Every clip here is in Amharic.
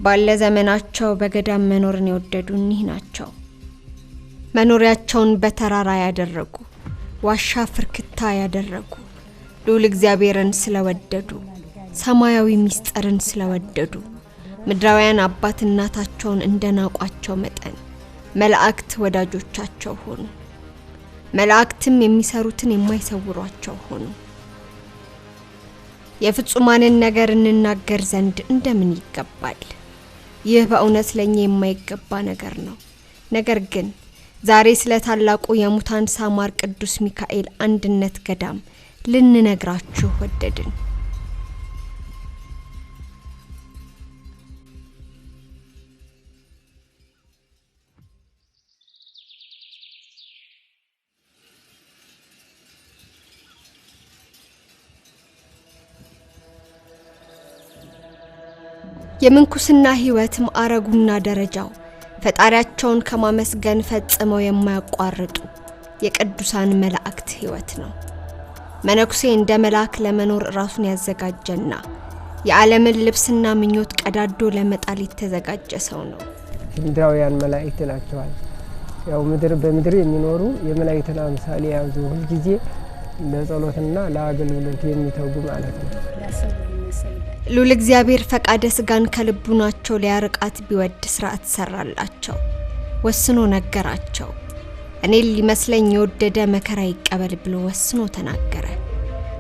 ባለ ዘመናቸው በገዳም መኖርን የወደዱ እኒህ ናቸው። መኖሪያቸውን በተራራ ያደረጉ ዋሻ ፍርክታ ያደረጉ ልዑል እግዚአብሔርን ስለወደዱ ሰማያዊ ምስጢርን ስለወደዱ ምድራውያን አባት እናታቸውን እንደናቋቸው መጠን መላእክት ወዳጆቻቸው ሆኑ። መላእክትም የሚሰሩትን የማይሰውሯቸው ሆኑ። የፍጹማንን ነገር እንናገር ዘንድ እንደምን ይገባል? ይህ በእውነት ለኛ የማይገባ ነገር ነው። ነገር ግን ዛሬ ስለ ታላቁ የሙታን ሳማር ቅዱስ ሚካኤል አንድነት ገዳም ልንነግራችሁ ወደድን። የምንኩስና ህይወት ማዕረጉና ደረጃው ፈጣሪያቸውን ከማመስገን ፈጽመው የማያቋርጡ የቅዱሳን መላእክት ህይወት ነው። መነኩሴ እንደ መልአክ ለመኖር ራሱን ያዘጋጀና የዓለምን ልብስና ምኞት ቀዳዶ ለመጣል የተዘጋጀ ሰው ነው። ምድራውያን መላእክት ናቸው። ያው በምድር የሚኖሩ የመላእክትን አምሳል የያዙ ሁሉ ጊዜ ለጸሎትና ለአገልግሎት የሚተጉ ማለት ነው። ልዑል እግዚአብሔር ፈቃደ ስጋን ከልቡናቸው ሊያርቃት ቢወድ ሥርዓት ሰራላቸው። ወስኖ ነገራቸው። እኔ ሊመስለኝ የወደደ መከራ ይቀበል ብሎ ወስኖ ተናገረ።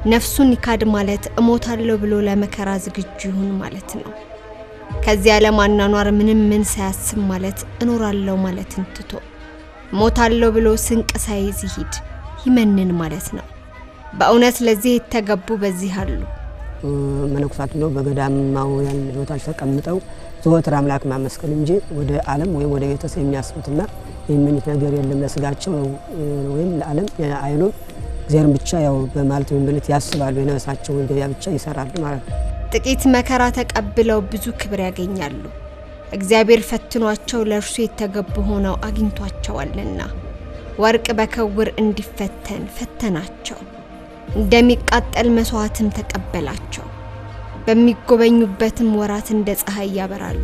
ነፍሱን ይካድ ማለት እሞታለሁ ብሎ ለመከራ ዝግጁ ይሁን ማለት ነው። ከዚህ ዓለም አኗኗር ምን ሳያስብ ማለት እኖራለሁ ማለትን ትቶ እሞታለሁ ብሎ ስንቅ ሳይዝ ይሂድ ይመንን ማለት ነው። በእውነት ለዚህ የተገቡ በዚህ አሉ። መነኩሳት ነው በገዳማውያን ህይወታቸው ተቀምጠው ዘወትር አምላክ ማመስገን እንጂ ወደ ዓለም ወይ ወደ ቤተሰብ የሚያስቡትና የሚመኙት ነገር የለም። ለስጋቸው ወይም ለዓለም አይሉም። እግዚአብሔርን ብቻ ያው በማለት ወንበለት ያስባሉ። የነፍሳቸውን ገበያ ብቻ ይሰራሉ ማለት ነው። ጥቂት መከራ ተቀብለው ብዙ ክብር ያገኛሉ። እግዚአብሔር ፈትኗቸው ለእርሱ የተገቡ ሆነው አግኝቷቸዋልና ወርቅ በከውር እንዲፈተን ፈተናቸው። እንደሚቃጠል መስዋዕትም ተቀበላቸው። በሚጎበኙበትም ወራት እንደ ፀሐይ ያበራሉ።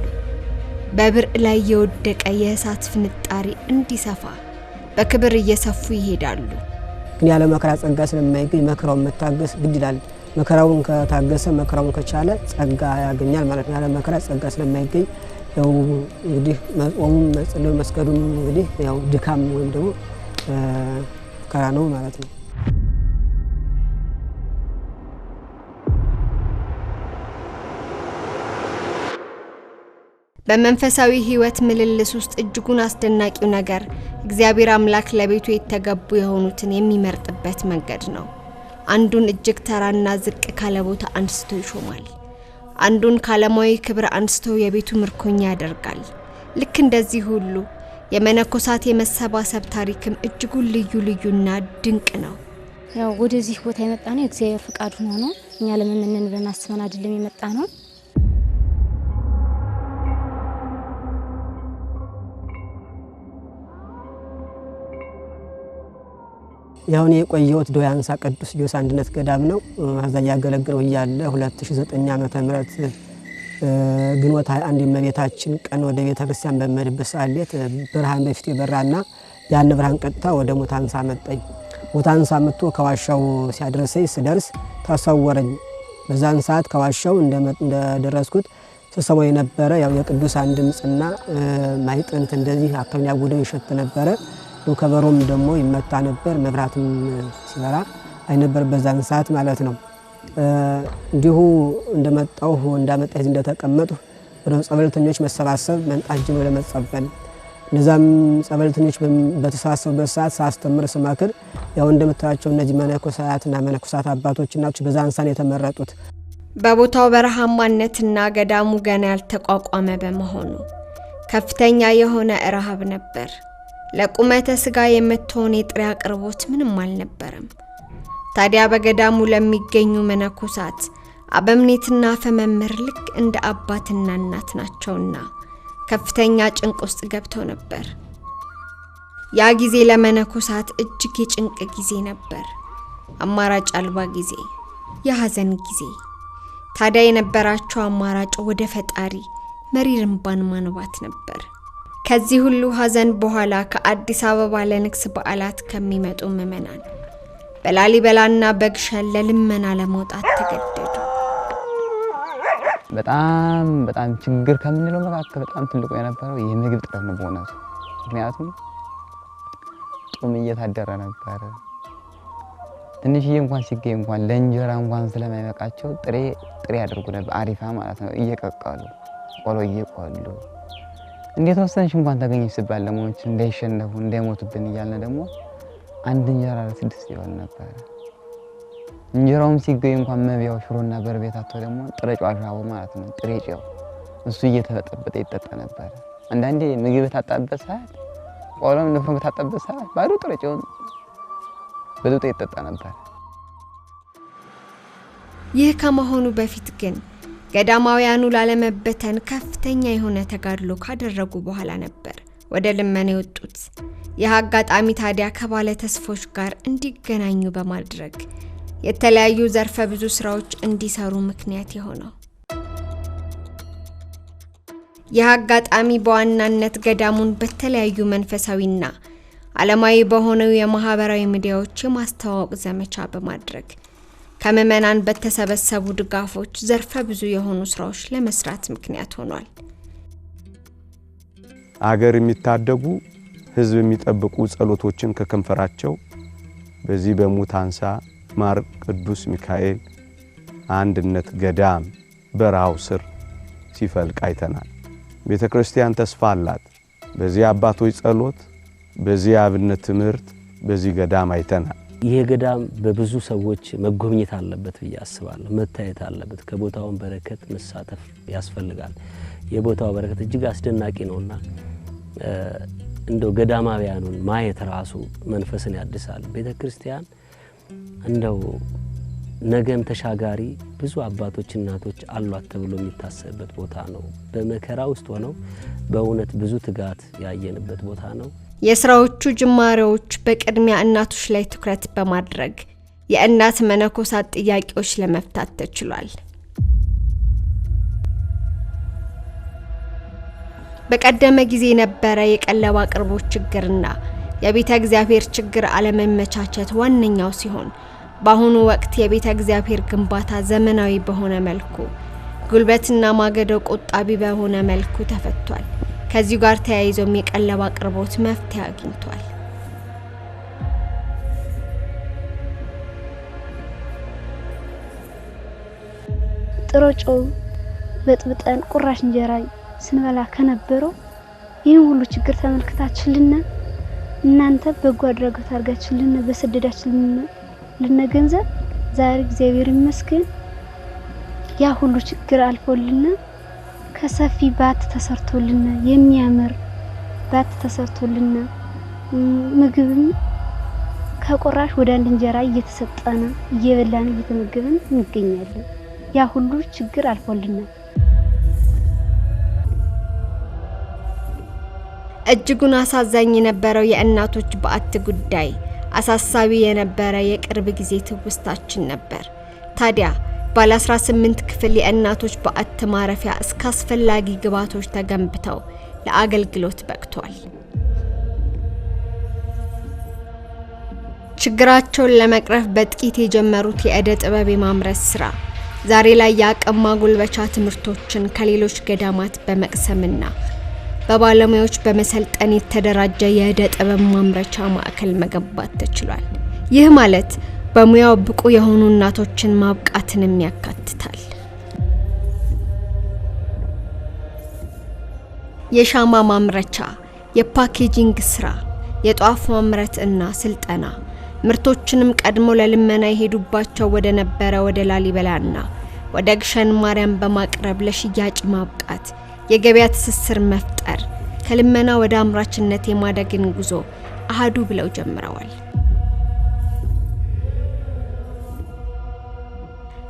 በብርዕ ላይ የወደቀ የእሳት ፍንጣሪ እንዲሰፋ በክብር እየሰፉ ይሄዳሉ። ግን ያለ መከራ ጸጋ ስለማይገኝ መከራውን መታገስ ግድ ይላል። መከራውን ከታገሰ መከራውን ከቻለ ጸጋ ያገኛል ማለት ነው። ያለ መከራ ጸጋ ስለማይገኝ ያው እንግዲህ መጾሙም መጸለዩም መስገዱም እንግዲህ ያው ድካም ወይም ደግሞ መከራ ነው ማለት ነው። በመንፈሳዊ ህይወት ምልልስ ውስጥ እጅጉን አስደናቂው ነገር እግዚአብሔር አምላክ ለቤቱ የተገቡ የሆኑትን የሚመርጥበት መንገድ ነው። አንዱን እጅግ ተራና ዝቅ ካለ ቦታ አንስቶ ይሾማል። አንዱን ካለማዊ ክብር አንስቶ የቤቱ ምርኮኛ ያደርጋል። ልክ እንደዚህ ሁሉ የመነኮሳት የመሰባሰብ ታሪክም እጅጉን ልዩና ድንቅ ነው። ያው ወደዚህ ቦታ የመጣነው እግዚአብሔር ፍቃድ ሆኖ ነው። እኛ ለምንነን ብለን አስበን አይደለም የመጣነው። ያው ነው የቆየሁት ዶያንሳ ቅዱስ ጆስ አንድነት ገዳም ነው። አዛ ያገለግለው ይያለ 2009 ዓመተ ምህረት ግንቦት 21 የመቤታችን ቀን ወደ ቤተ ክርስቲያን በመድበስ አለት ብርሃን በፊት ይበራና ያን ብርሃን ቀጥታ ወደ ሙታንሳ መጣኝ። ሙታንሳ መጥቶ ከዋሻው ሲያደርሰኝ ስደርስ ተሰወረኝ። በዛን ሰዓት ከዋሻው እንደደረስኩት ተሰማይ ነበር። ያው የቅዱሳን ድምጽና ማይጥንት እንደዚህ አከም ያጉደው ይሸት ነበር። ከበሮም ደግሞ ይመታ ነበር። መብራትም ሲበራ አይነበር በዛን ሰዓት ማለት ነው። እንዲሁ እንደመጣው እንዳመጣኝ እንደተቀመጡ ወደ ጸበልተኞች መሰባሰብ መንጣት ጀመረ ለመጸበል። ንዛም ጸበልተኞች በተሰባሰቡበት ሰዓት ሳስተምር ስማክር ያው እንደምታያቸው እነዚህ መነኮሳትና መነኮሳት አባቶች ናቸው በዛን ሰዓት የተመረጡት። በቦታው በረሃማነትና ገዳሙ ገና ያልተቋቋመ በመሆኑ ከፍተኛ የሆነ ረሃብ ነበር። ለቁመተ ስጋ የምትሆን የጥሬ አቅርቦት ምንም አልነበረም። ታዲያ በገዳሙ ለሚገኙ መነኮሳት አበምኔትና ፈመምር ልክ እንደ አባትና እናት ናቸውና ከፍተኛ ጭንቅ ውስጥ ገብተው ነበር። ያ ጊዜ ለመነኮሳት እጅግ የጭንቅ ጊዜ ነበር። አማራጭ አልባ ጊዜ፣ የሐዘን ጊዜ። ታዲያ የነበራቸው አማራጭ ወደ ፈጣሪ መሪር እንባን ማንባት ነበር። ከዚህ ሁሉ ሐዘን በኋላ ከአዲስ አበባ ለንግስ በዓላት ከሚመጡ ምዕመናን በላሊበላና በግሸን ለልመና ለመውጣት ተገደዱ። በጣም ችግር ከምንለው መካከል በጣም ትልቁ የነበረው የምግብ ጥረት ነው በእውነቱ። ምክንያቱም ጾም እየታደረ ነበር። ትንሽዬ እንኳን ሲገኝ እንኳን ለእንጀራ እንኳን ስለማይበቃቸው ጥሬ ያደርጉ ነበር። አሪፋ ማለት ነው። እየቀቀሉ ቆሎ እየቆሉ እንዴት ወሰንሽ እንኳን ተገኘሽ ሲባል ለሞች እንዳይሸነፉ እንዳይሞቱብን እያልን ደግሞ አንድ እንጀራ ለ6 ይበል ነበር። እንጀራውም ሲገኝ እንኳን መብያው ሽሮና በርበሬታቶ ደግሞ ጥሬ ጨዋሻው ማለት ነው። ጥሬ ጨው እሱ እየተበጠበጠ ይጠጣ ነበር። አንዳንዴ ምግብ ታጣበሰ ቆሎም ንፍሮ ታጣበሰ ባዶ ጥሬ ጨው በዱጥ ይጠጣ ነበር። ይህ ከመሆኑ በፊት ግን ገዳማውያኑ ላለመበተን ከፍተኛ የሆነ ተጋድሎ ካደረጉ በኋላ ነበር ወደ ልመና የወጡት። ይህ አጋጣሚ ታዲያ ከባለ ተስፎች ጋር እንዲገናኙ በማድረግ የተለያዩ ዘርፈ ብዙ ስራዎች እንዲሰሩ ምክንያት የሆነው ይህ አጋጣሚ በዋናነት ገዳሙን በተለያዩ መንፈሳዊና ዓለማዊ በሆነው የማህበራዊ ሚዲያዎች የማስተዋወቅ ዘመቻ በማድረግ ከምዕመናን በተሰበሰቡ ድጋፎች ዘርፈ ብዙ የሆኑ ስራዎች ለመስራት ምክንያት ሆኗል። አገር የሚታደጉ ህዝብ የሚጠብቁ ጸሎቶችን ከከንፈራቸው በዚህ በሙታንሳ ማር ቅዱስ ሚካኤል አንድነት ገዳም በራው ስር ሲፈልቅ አይተናል። ቤተክርስቲያን ተስፋ አላት። በዚህ አባቶች ጸሎት፣ በዚህ አብነት ትምህርት፣ በዚህ ገዳም አይተናል። ይሄ ገዳም በብዙ ሰዎች መጎብኘት አለበት ብዬ አስባለሁ። መታየት አለበት። ከቦታው በረከት መሳተፍ ያስፈልጋል። የቦታው በረከት እጅግ አስደናቂ ነውና እንደው ገዳማውያኑን ማየት ራሱ መንፈስን ያድሳል። ቤተክርስቲያን እንደው ነገም ተሻጋሪ ብዙ አባቶች እናቶች አሏት ተብሎ የሚታሰብበት ቦታ ነው። በመከራ ውስጥ ሆነው በእውነት ብዙ ትጋት ያየንበት ቦታ ነው። የስራዎቹ ጅማሬዎች በቅድሚያ እናቶች ላይ ትኩረት በማድረግ የእናት መነኮሳት ጥያቄዎች ለመፍታት ተችሏል። በቀደመ ጊዜ የነበረ የቀለብ አቅርቦት ችግርና የቤተ እግዚአብሔር ችግር አለመመቻቸት ዋነኛው ሲሆን በአሁኑ ወቅት የቤተ እግዚአብሔር ግንባታ ዘመናዊ በሆነ መልኩ ጉልበትና ማገዶ ቆጣቢ በሆነ መልኩ ተፈቷል። ከዚህ ጋር ተያይዞም የቀለብ አቅርቦት መፍትሄ አግኝቷል። ጥሮጮ በጥብጠን ቁራሽ እንጀራ ስንበላ ከነበረው ይህን ሁሉ ችግር ተመልክታችሁልና እናንተ በጎ አድራጎት አድርጋችሁልን በሰደዳችሁልን ለነገንዘብ ዛሬ እግዚአብሔር ይመስገን ያ ሁሉ ችግር አልፎልና ከሰፊ ባት ተሰርቶልና የሚያምር ባት ተሰርቶልና ምግብም ከቁራሽ ወደ አንድ እንጀራ እየተሰጠና እየበላን እየተመገበን እንገኛለን። ያ ሁሉ ችግር አልፎልና እጅጉን አሳዛኝ የነበረው የእናቶች በዓት ጉዳይ አሳሳቢ የነበረ የቅርብ ጊዜ ትውስታችን ነበር። ታዲያ ባለ 18 ክፍል የእናቶች በዓት ማረፊያ እስከ አስፈላጊ ግብዓቶች ተገንብተው ለአገልግሎት በቅቷል። ችግራቸውን ለመቅረፍ በጥቂት የጀመሩት የዕደ ጥበብ የማምረት ስራ ዛሬ ላይ የአቅም ማጎልበቻ ትምህርቶችን ከሌሎች ገዳማት በመቅሰምና በባለሙያዎች በመሰልጠን የተደራጀ የዕደ ጥበብ ማምረቻ ማዕከል መገንባት ተችሏል። ይህ ማለት በሙያው ብቁ የሆኑ እናቶችን ማብቃትንም ያካትታል። የሻማ ማምረቻ፣ የፓኬጂንግ ስራ፣ የጧፍ ማምረት እና ስልጠና ምርቶችንም ቀድሞ ለልመና የሄዱባቸው ወደ ነበረ ወደ ላሊበላና ወደ ግሸን ማርያም በማቅረብ ለሽያጭ ማብቃት፣ የገበያ ትስስር መፍጠር፣ ከልመና ወደ አምራችነት የማደግን ጉዞ አሃዱ ብለው ጀምረዋል።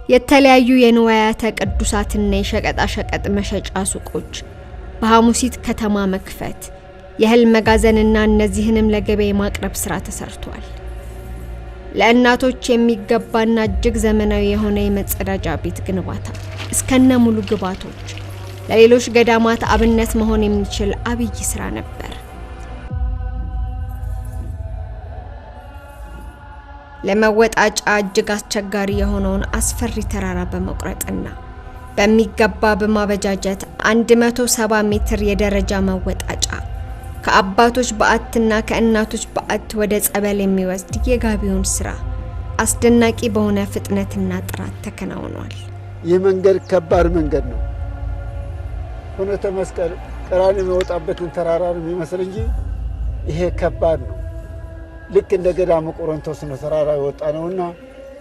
የተለያዩ የንዋያተ ቅዱሳትና የሸቀጣ ሸቀጥ መሸጫ ሱቆች በሐሙሲት ከተማ መክፈት፣ የእህል መጋዘንና እነዚህንም ለገበያ ማቅረብ ስራ ተሰርቷል። ለእናቶች የሚገባና እጅግ ዘመናዊ የሆነ የመጸዳጃ ቤት ግንባታ እስከነ ሙሉ ግብዓቶች ለሌሎች ገዳማት አብነት መሆን የሚችል አብይ ስራ ነበር። ለመወጣጫ እጅግ አስቸጋሪ የሆነውን አስፈሪ ተራራ በመቁረጥና በሚገባ በማበጃጀት 170 ሜትር የደረጃ መወጣጫ ከአባቶች በዓትና ከእናቶች በዓት ወደ ጸበል የሚወስድ የጋቢውን ስራ አስደናቂ በሆነ ፍጥነትና ጥራት ተከናውኗል። ይህ መንገድ ከባድ መንገድ ነው። ሁነተ መስቀል ቀራንዮ የሚወጣበትን ተራራ ነው የሚመስል እንጂ ይሄ ከባድ ነው። ልክ እንደ ገዳመ ቆሮንቶስ ነው ተራራ የወጣ ነውና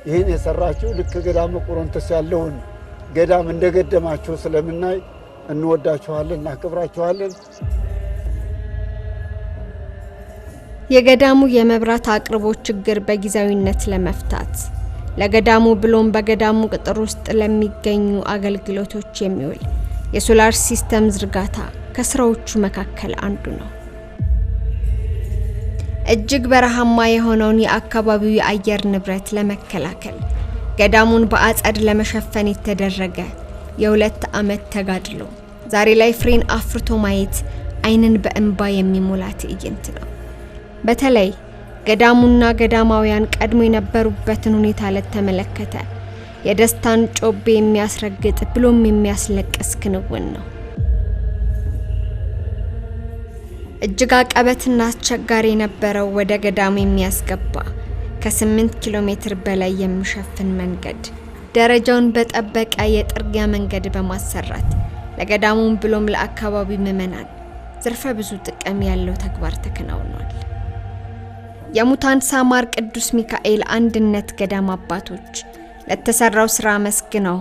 ይህን የሰራችሁ ልክ ገዳመ ቆሮንቶስ ያለውን ገዳም እንደገደማችሁ ስለምናይ እንወዳችኋለን፣ እናከብራችኋለን። የገዳሙ የመብራት አቅርቦት ችግር በጊዜያዊነት ለመፍታት ለገዳሙ ብሎም በገዳሙ ቅጥር ውስጥ ለሚገኙ አገልግሎቶች የሚውል የሶላር ሲስተም ዝርጋታ ከስራዎቹ መካከል አንዱ ነው። እጅግ በረሃማ የሆነውን የአካባቢው የአየር ንብረት ለመከላከል ገዳሙን በአጸድ ለመሸፈን የተደረገ የ2 ዓመት ተጋድሎ ዛሬ ላይ ፍሬን አፍርቶ ማየት ዓይንን በእንባ የሚሞላ ትዕይንት ነው። በተለይ ገዳሙና ገዳማውያን ቀድሞ የነበሩበትን ሁኔታ ለተመለከተ የደስታን ጮቤ የሚያስረግጥ ብሎም የሚያስለቅስ ክንውን ነው። እጅግ አቀበትና አስቸጋሪ የነበረው ወደ ገዳሙ የሚያስገባ ከ8 ኪሎ ሜትር በላይ የሚሸፍን መንገድ ደረጃውን በጠበቀ የጥርጊያ መንገድ በማሰራት ለገዳሙም ብሎም ለአካባቢው ምዕመናን ዘርፈ ብዙ ጥቅም ያለው ተግባር ተከናውኗል። የሙታንሳ ማር ቅዱስ ሚካኤል አንድነት ገዳም አባቶች ለተሰራው ስራ መስግነው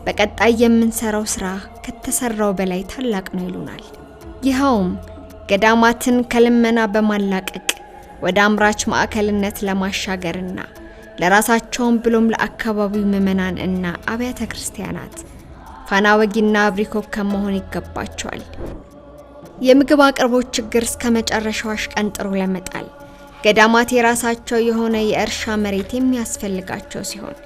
በቀጣይ የምንሰራው ስራ ከተሰራው በላይ ታላቅ ነው ይሉናል። ይኸውም ገዳማትን ከልመና በማላቀቅ ወደ አምራች ማዕከልነት ለማሻገርና ለራሳቸውም ብሎም ለአካባቢው ምዕመናን እና አብያተ ክርስቲያናት ፋና ወጊና አብሪ ኮከብ መሆን ይገባቸዋል። የምግብ አቅርቦት ችግር እስከ መጨረሻው አሽቀንጥሮ ለመጣል ገዳማት የራሳቸው የሆነ የእርሻ መሬት የሚያስፈልጋቸው ሲሆን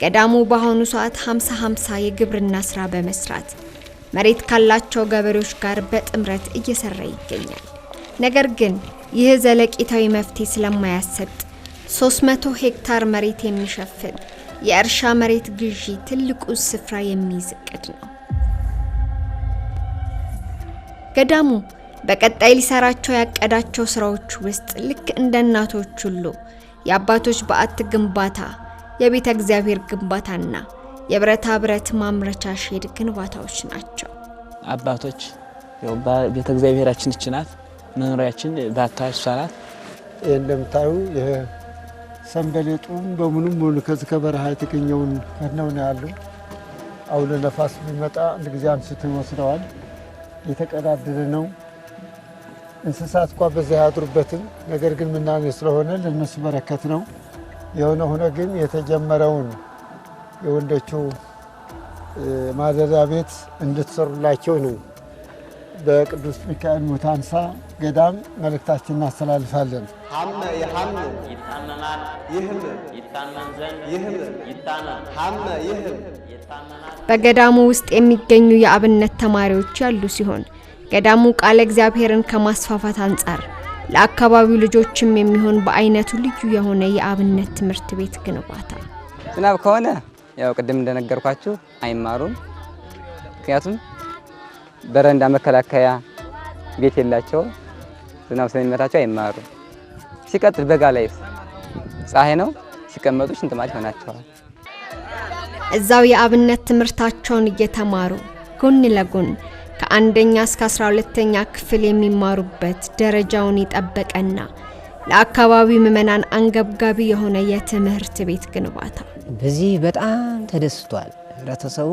ገዳሙ በአሁኑ ሰዓት 50-50 የግብርና ስራ በመስራት መሬት ካላቸው ገበሬዎች ጋር በጥምረት እየሰራ ይገኛል። ነገር ግን ይህ ዘለቂታዊ መፍትሄ ስለማያሰጥ 300 ሄክታር መሬት የሚሸፍን የእርሻ መሬት ግዢ ትልቁ ስፍራ የሚይዝ እቅድ ነው። ገዳሙ በቀጣይ ሊሰራቸው ያቀዳቸው ስራዎች ውስጥ ልክ እንደ እናቶች ሁሉ የአባቶች በዓት ግንባታ፣ የቤተ እግዚአብሔር ግንባታና የብረታ ብረት ማምረቻ ሼድ ግንባታዎች ናቸው። አባቶች ያው ቤተ እግዚአብሔራችን ይችናት መኖሪያችን ባታሽ ሰራት እንደምታዩ የሰንበሌጡም በሙሉም ሙሉ ከዚህ ከበረሃ የተገኘውን ከነው ነው ያለው። አውሎ ነፋስ ቢመጣ አንድ ጊዜ አንስቶ ይወስደዋል። የተቀዳደረ ነው። እንስሳት እንኳን በዛ ያድሩበትም። ነገር ግን ምናኔ ስለሆነ ለነሱ በረከት ነው። የሆነ ሆነ ግን የተጀመረውን የወንዶቹ ማደሪያ ቤት እንድትሰሩላቸው ነው በቅዱስ ሚካኤል ሙታንሳ ገዳም መልእክታችን እናስተላልፋለን። ሐመ ይሐም ይታመናል ይህም ይታመን ዘንድ ይህም ይታመን ሐመ ይህም ይታመናል። በገዳሙ ውስጥ የሚገኙ የአብነት ተማሪዎች ያሉ ሲሆን ገዳሙ ቃለ እግዚአብሔርን ከማስፋፋት አንጻር ለአካባቢው ልጆችም የሚሆን በአይነቱ ልዩ የሆነ የአብነት ትምህርት ቤት ግንባታ ዝናብ ከሆነ ያው ቅድም እንደነገርኳችሁ አይማሩም። ምክንያቱም በረንዳ መከላከያ ቤት የላቸው፣ ዝናብ ስለሚመታቸው አይማሩም። ሲቀጥል በጋ ላይ ፀሐይ ነው፣ ሲቀመጡ ሽንት ማጭ ሆናቸዋል። እዛው የአብነት ትምህርታቸውን እየተማሩ ጎን ለጎን ከአንደኛ እስከ 12ኛ ክፍል የሚማሩበት ደረጃውን የጠበቀና ለአካባቢው ምዕመናን አንገብጋቢ የሆነ የትምህርት ቤት ግንባታ በዚህ በጣም ተደስቷል ህብረተሰቡ።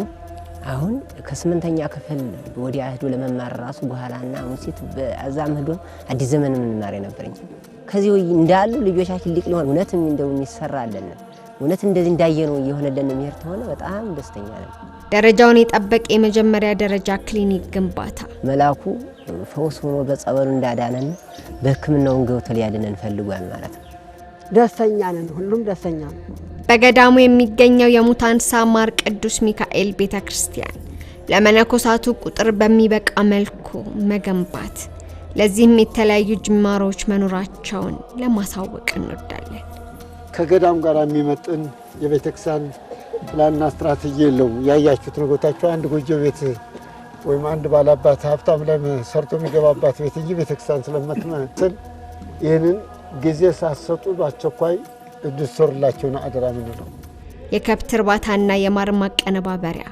አሁን ከ8ኛ ክፍል ወዲያ ሄዶ ለመማር ራሱ በኋላና ሙሲት በአዛም ሄዶ አዲስ ዘመን ምንማር የነበረኝ ከዚህ እንዳሉ ልጆቻችን ሊቅ ሊሆን እውነትም እንደው ይሰራልን እውነት እንደዚህ እንዳየነው የሆነልን ምርት ሆነ በጣም ደስተኛ ነን። ደረጃውን የጠበቀ የመጀመሪያ ደረጃ ክሊኒክ ግንባታ መላኩ ፈውስ ሆኖ በጸበሉ እንዳዳነን በሕክምናው ገብቶ ሊያድነን ፈልጓል ማለት ነው። ደስተኛ ነን፣ ሁሉም ደስተኛ ነው። በገዳሙ የሚገኘው የሙታንሳ ማር ቅዱስ ሚካኤል ቤተክርስቲያን ለመነኮሳቱ ቁጥር በሚበቃ መልኩ መገንባት፣ ለዚህም የተለያዩ ጅማሮች መኖራቸውን ለማሳወቅ እንወዳለን። ከገዳም ጋር የሚመጥን የቤተክርስቲያን ፕላንና ስትራቴጂ የለውም። ያያችሁት ነው። ቦታቸው አንድ ጎጆ ቤት ወይም አንድ ባላባት ሀብታም ሰርቶ የሚገባባት ቤት እንጂ ቤተክርስቲያን ስለማትመስል ይህንን ጊዜ ሳሰጡ በአስቸኳይ እንድትሰሩላቸው ነው አደራ የምንለው። የከብት እርባታና የማር ማቀነባበሪያ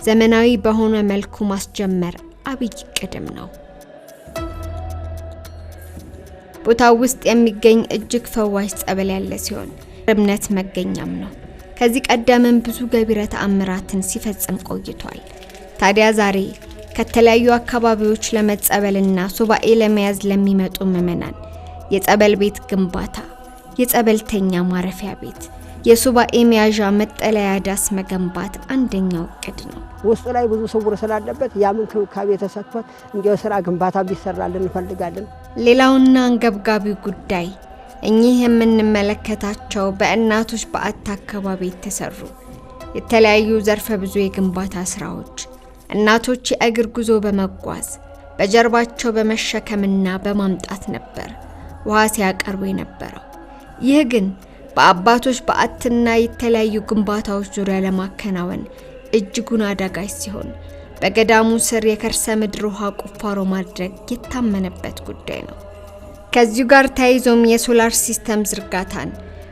ዘመናዊ በሆነ መልኩ ማስጀመር አብይ ቅድም ነው። ቦታው ውስጥ የሚገኝ እጅግ ፈዋሽ ጸበል ያለ ሲሆን እምነት መገኛም ነው። ከዚህ ቀደምም ብዙ ገቢረ ተአምራትን ሲፈጽም ቆይቷል። ታዲያ ዛሬ ከተለያዩ አካባቢዎች ለመጸበልና ሱባኤ ለመያዝ ለሚመጡ ምዕመናን የጸበል ቤት ግንባታ፣ የጸበልተኛ ማረፊያ ቤት፣ የሱባኤ መያዣ መጠለያ ዳስ መገንባት አንደኛው እቅድ ነው። ውስጡ ላይ ብዙ ስውር ስላለበት ያምን ክብካቤ ተሰጥቶት እንዲያው ስራ ግንባታ ቢሰራልን እንፈልጋለን። ሌላውና አንገብጋቢው ጉዳይ እኚህ የምንመለከታቸው በእናቶች በዓት አካባቢ የተሰሩ የተለያዩ ዘርፈ ብዙ የግንባታ ስራዎች እናቶች የእግር ጉዞ በመጓዝ በጀርባቸው በመሸከምና በማምጣት ነበር ውሃ ሲያቀርቡ የነበረው። ይህ ግን በአባቶች በዓትና የተለያዩ ግንባታዎች ዙሪያ ለማከናወን እጅጉን አዳጋች ሲሆን በገዳሙ ስር የከርሰ ምድር ውሃ ቁፋሮ ማድረግ የታመነበት ጉዳይ ነው። ከዚሁ ጋር ተያይዞም የሶላር ሲስተም ዝርጋታን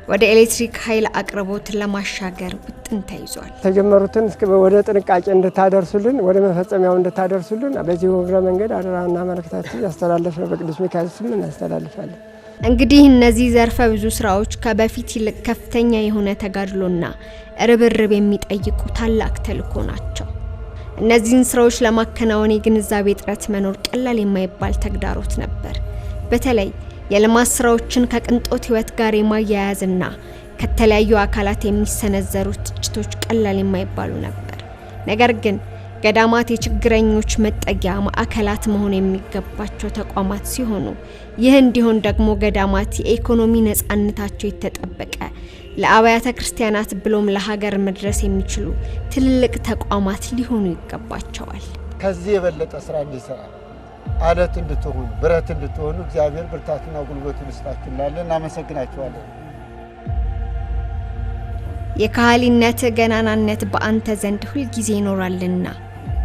ወደ ኤሌክትሪክ ኃይል አቅርቦት ለማሻገር ውጥን ተይዟል። ተጀመሩትን ወደ ጥንቃቄ እንድታደርሱልን፣ ወደ መፈጸሚያው እንድታደርሱልን በዚህ ወግረ መንገድ አደራና መልእክታችን ያስተላልፈን በቅዱስ ሚካኤል ስም እናስተላልፋለን። እንግዲህ እነዚህ ዘርፈ ብዙ ስራዎች ከበፊት ይልቅ ከፍተኛ የሆነ ተጋድሎና ርብርብ የሚጠይቁ ታላቅ ተልዕኮ ናቸው። እነዚህን ስራዎች ለማከናወን የግንዛቤ እጥረት መኖር ቀላል የማይባል ተግዳሮት ነበር። በተለይ የልማት ስራዎችን ከቅንጦት ህይወት ጋር የማያያዝና ከተለያዩ አካላት የሚሰነዘሩ ትችቶች ቀላል የማይባሉ ነበር። ነገር ግን ገዳማት የችግረኞች መጠጊያ ማዕከላት መሆን የሚገባቸው ተቋማት ሲሆኑ ይህ እንዲሆን ደግሞ ገዳማት የኢኮኖሚ ነፃነታቸው የተጠበቀ ለአብያተ ክርስቲያናት ብሎም ለሀገር መድረስ የሚችሉ ትልቅ ተቋማት ሊሆኑ ይገባቸዋል። ከዚህ የበለጠ ስራ እንዲሰራ አለት እንድትሆኑ ብረት እንድትሆኑ እግዚአብሔር ብርታትና ጉልበቱን ይስጣችሁ እንላለን። እናመሰግናችኋለን። የካህሊነት ገናናነት በአንተ ዘንድ ሁል ጊዜ ይኖራልና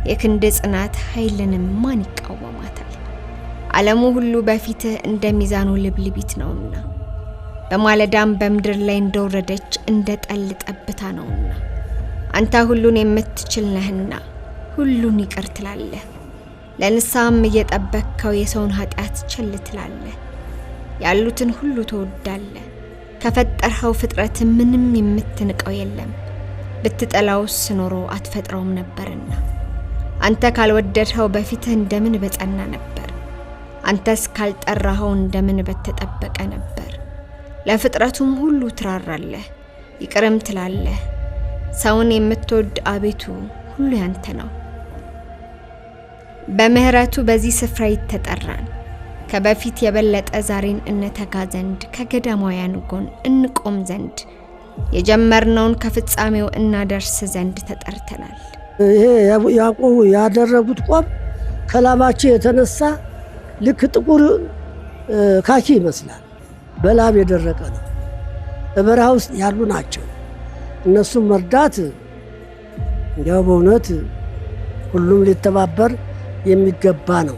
የክንድ ጽናት ኃይልንም ማን ይቃወማታል? ዓለሙ ሁሉ በፊትህ እንደ ሚዛኑ ልብልቢት ነውና በማለዳም በምድር ላይ እንደወረደች እንደ ጠል ጠብታ ነውና አንተ ሁሉን የምትችል ነህና ሁሉን ይቅር ትላለህ። ለንስሐም እየጠበቅከው የሰውን ኃጢአት ቸል ትላለህ። ያሉትን ሁሉ ትወዳለህ። ከፈጠርኸው ፍጥረት ምንም የምትንቀው የለም። ብትጠላውስ ኖሮ አትፈጥረውም ነበርና አንተ ካልወደድኸው በፊትህ እንደምን በጸና ነበር። አንተስ ካልጠራኸው እንደምን በተጠበቀ ነበር። ለፍጥረቱም ሁሉ ትራራለህ፣ ይቅርም ትላለህ። ሰውን የምትወድ አቤቱ ሁሉ ያንተ ነው። በምህረቱ በዚህ ስፍራ ይተጠራን ከበፊት የበለጠ ዛሬን እንተጋ ዘንድ ከገዳማውያን ጎን እንቆም ዘንድ የጀመርነውን ከፍጻሜው እናደርስ ዘንድ ተጠርተናል። ይሄ ያዕቆብ ያደረጉት ቆብ ከላባቸው የተነሳ ልክ ጥቁር ካኪ ይመስላል። በላብ የደረቀ ነው። በበረሃ ውስጥ ያሉ ናቸው። እነሱም መርዳት እንዲያው በእውነት ሁሉም ሊተባበር የሚገባ ነው።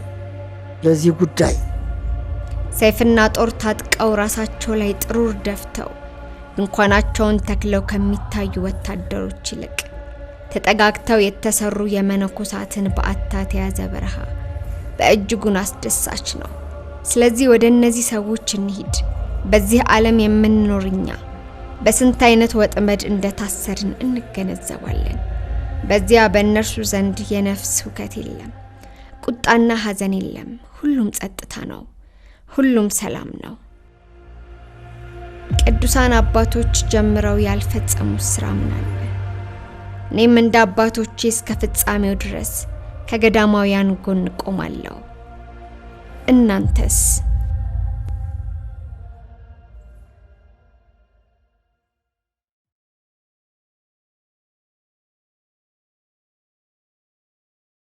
ለዚህ ጉዳይ ሰይፍና ጦር ታጥቀው ራሳቸው ላይ ጥሩር ደፍተው ድንኳናቸውን ተክለው ከሚታዩ ወታደሮች ይልቅ ተጠጋግተው የተሰሩ የመነኮሳትን በዓታት የያዘ በረሃ በእጅጉን አስደሳች ነው። ስለዚህ ወደ እነዚህ ሰዎች እንሂድ። በዚህ ዓለም የምንኖርኛ በስንት አይነት ወጥመድ እንደታሰርን እንገነዘባለን። በዚያ በእነርሱ ዘንድ የነፍስ ሁከት የለም፣ ቁጣና ሐዘን የለም። ሁሉም ጸጥታ ነው፣ ሁሉም ሰላም ነው። ቅዱሳን አባቶች ጀምረው ያልፈጸሙት ስራ ምን አለ? እኔም እንደ አባቶቼ እስከ ፍጻሜው ድረስ ከገዳማውያን ጎን ቆማለሁ። እናንተስ?